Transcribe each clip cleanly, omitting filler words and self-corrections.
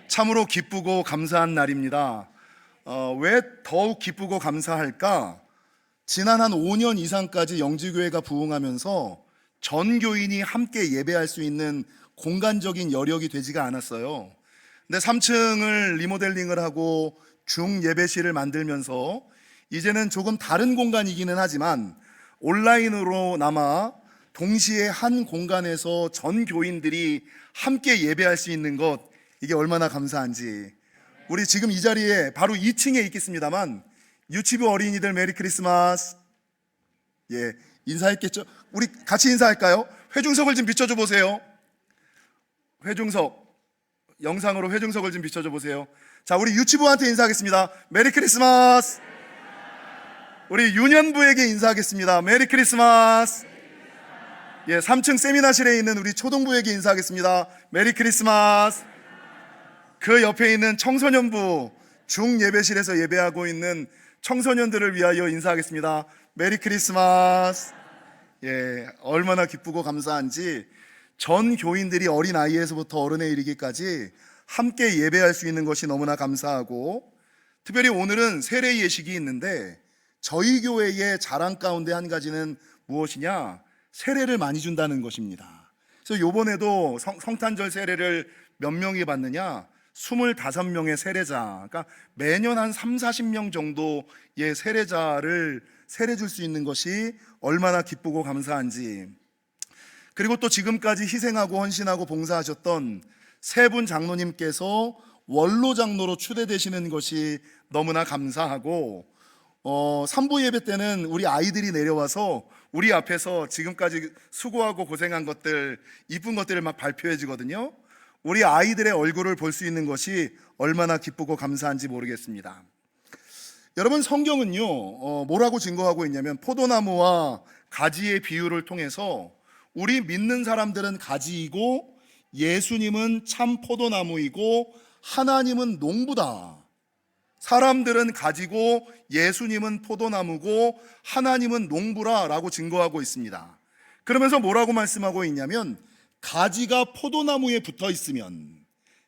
참으로 기쁘고 감사한 날입니다. 왜 더욱 기쁘고 감사할까? 지난 한 5년 이상까지 영지교회가 부흥하면서 전 교인이 함께 예배할 수 있는 공간적인 여력이 되지가 않았어요. 근데 3층을 리모델링을 하고 중예배실을 만들면서 이제는 조금 다른 공간이기는 하지만 온라인으로나마 동시에 한 공간에서 전 교인들이 함께 예배할 수 있는 것, 이게 얼마나 감사한지. 우리 지금 이 자리에 바로 2층에 있겠습니다만 유치부 어린이들 메리 크리스마스. 예, 인사했겠죠? 우리 같이 인사할까요? 회중석을 좀 비춰줘 보세요. 회중석, 영상으로 회중석을 좀 비춰줘 보세요. 자, 우리 유치부한테 인사하겠습니다. 메리 크리스마스. 우리 유년부에게 인사하겠습니다. 메리 크리스마스. 예, 3층 세미나실에 있는 우리 초동부에게 인사하겠습니다. 메리 크리스마스. 그 옆에 있는 청소년부 중예배실에서 예배하고 있는 청소년들을 위하여 인사하겠습니다. 메리 크리스마스. 예, 얼마나 기쁘고 감사한지 전 교인들이 어린 아이에서부터 어른에 이르기까지 함께 예배할 수 있는 것이 너무나 감사하고, 특별히 오늘은 세례 예식이 있는데 저희 교회의 자랑 가운데 한 가지는 무엇이냐? 세례를 많이 준다는 것입니다. 그래서 이번에도 성탄절 세례를 몇 명이 받느냐? 25명의 세례자, 그러니까 매년 한 30-40명 정도의 세례자를 세례 줄 수 있는 것이 얼마나 기쁘고 감사한지. 그리고 또 지금까지 희생하고 헌신하고 봉사하셨던 세 분 장로님께서 원로 장로로 추대되시는 것이 너무나 감사하고, 3부 예배 때는 우리 아이들이 내려와서 우리 앞에서 지금까지 수고하고 고생한 것들, 이쁜 것들을 막 발표해 주거든요. 우리 아이들의 얼굴을 볼 수 있는 것이 얼마나 기쁘고 감사한지 모르겠습니다. 여러분, 성경은요, 뭐라고 증거하고 있냐면 포도나무와 가지의 비유를 통해서 우리 믿는 사람들은 가지이고 예수님은 참 포도나무이고 하나님은 농부다. 사람들은 가지고 예수님은 포도나무고 하나님은 농부라 라고 증거하고 있습니다. 그러면서 뭐라고 말씀하고 있냐면, 가지가 포도나무에 붙어 있으면,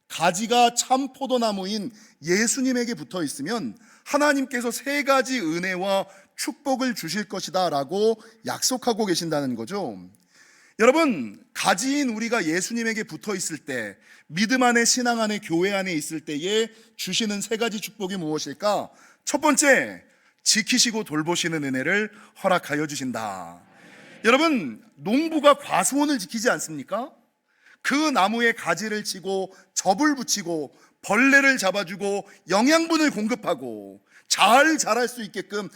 가지가 참 포도나무인 예수님에게 붙어 있으면 하나님께서 세 가지 은혜와 축복을 주실 것이다 라고 약속하고 계신다는 거죠. 여러분, 가지인 우리가 예수님에게 붙어 있을 때, 믿음 안에, 신앙 안에, 교회 안에 있을 때에 주시는 세 가지 축복이 무엇일까? 첫 번째, 지키시고 돌보시는 은혜를 허락하여 주신다. 여러분, 농부가 과수원을 지키지 않습니까? 그 나무에 가지를 치고 접을 붙이고 벌레를 잡아주고 영양분을 공급하고 잘 자랄 수 있게끔,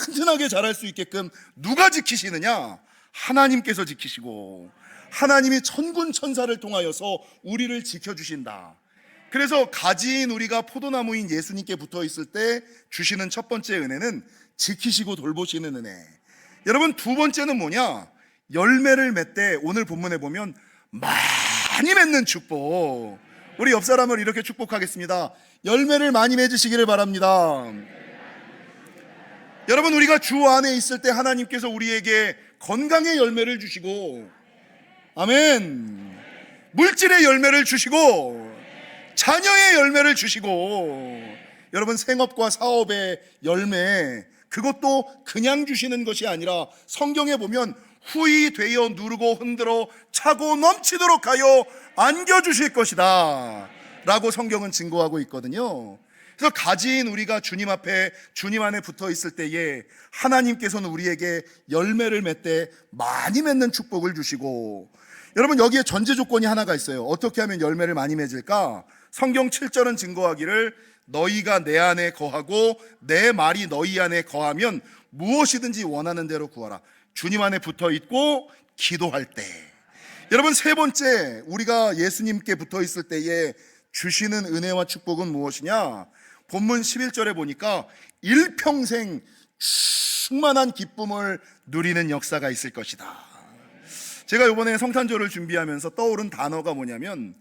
튼튼하게 자랄 수 있게끔 누가 지키시느냐? 하나님께서 지키시고, 하나님이 천군 천사를 통하여서 우리를 지켜주신다. 그래서 가지인 우리가 포도나무인 예수님께 붙어 있을 때 주시는 첫 번째 은혜는 지키시고 돌보시는 은혜. 여러분, 두 번째는 뭐냐? 열매를 맺되, 오늘 본문에 보면 많이 맺는 축복. 우리 옆 사람을 이렇게 축복하겠습니다. 열매를 많이 맺으시기를 바랍니다. 여러분, 우리가 주 안에 있을 때 하나님께서 우리에게 건강의 열매를 주시고, 아멘, 물질의 열매를 주시고, 자녀의 열매를 주시고, 여러분, 생업과 사업의 열매, 그것도 그냥 주시는 것이 아니라 성경에 보면 후히 되어 누르고 흔들어 차고 넘치도록 하여 안겨주실 것이다 라고 성경은 증거하고 있거든요. 그래서 가지인 우리가 주님 앞에, 주님 안에 붙어 있을 때에 하나님께서는 우리에게 열매를 맺되 많이 맺는 축복을 주시고, 여러분, 여기에 전제 조건이 하나가 있어요. 어떻게 하면 열매를 많이 맺을까? 성경 7절은 증거하기를 너희가 내 안에 거하고 내 말이 너희 안에 거하면 무엇이든지 원하는 대로 구하라. 주님 안에 붙어 있고 기도할 때. 여러분, 세 번째, 우리가 예수님께 붙어 있을 때에 주시는 은혜와 축복은 무엇이냐? 본문 11절에 보니까 일평생 충만한 기쁨을 누리는 역사가 있을 것이다. 제가 이번에 성탄절을 준비하면서 떠오른 단어가 뭐냐면,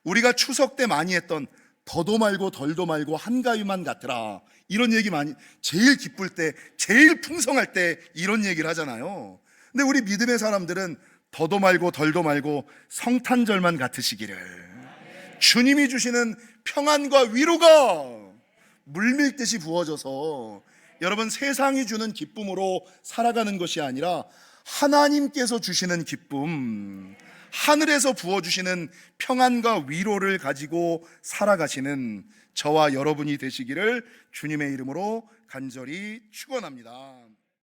우리가 추석 때 많이 했던 더도 말고 덜도 말고 한가위만 같으라, 이런 얘기 많이, 제일 기쁠 때, 제일 풍성할 때 이런 얘기를 하잖아요. 근데 우리 믿음의 사람들은 더도 말고 덜도 말고 성탄절만 같으시기를, 주님이 주시는 평안과 위로가 물밀듯이 부어져서 여러분 세상이 주는 기쁨으로 살아가는 것이 아니라 하나님께서 주시는 기쁨, 하늘에서 부어주시는 평안과 위로를 가지고 살아가시는 저와 여러분이 되시기를 주님의 이름으로 간절히 축원합니다.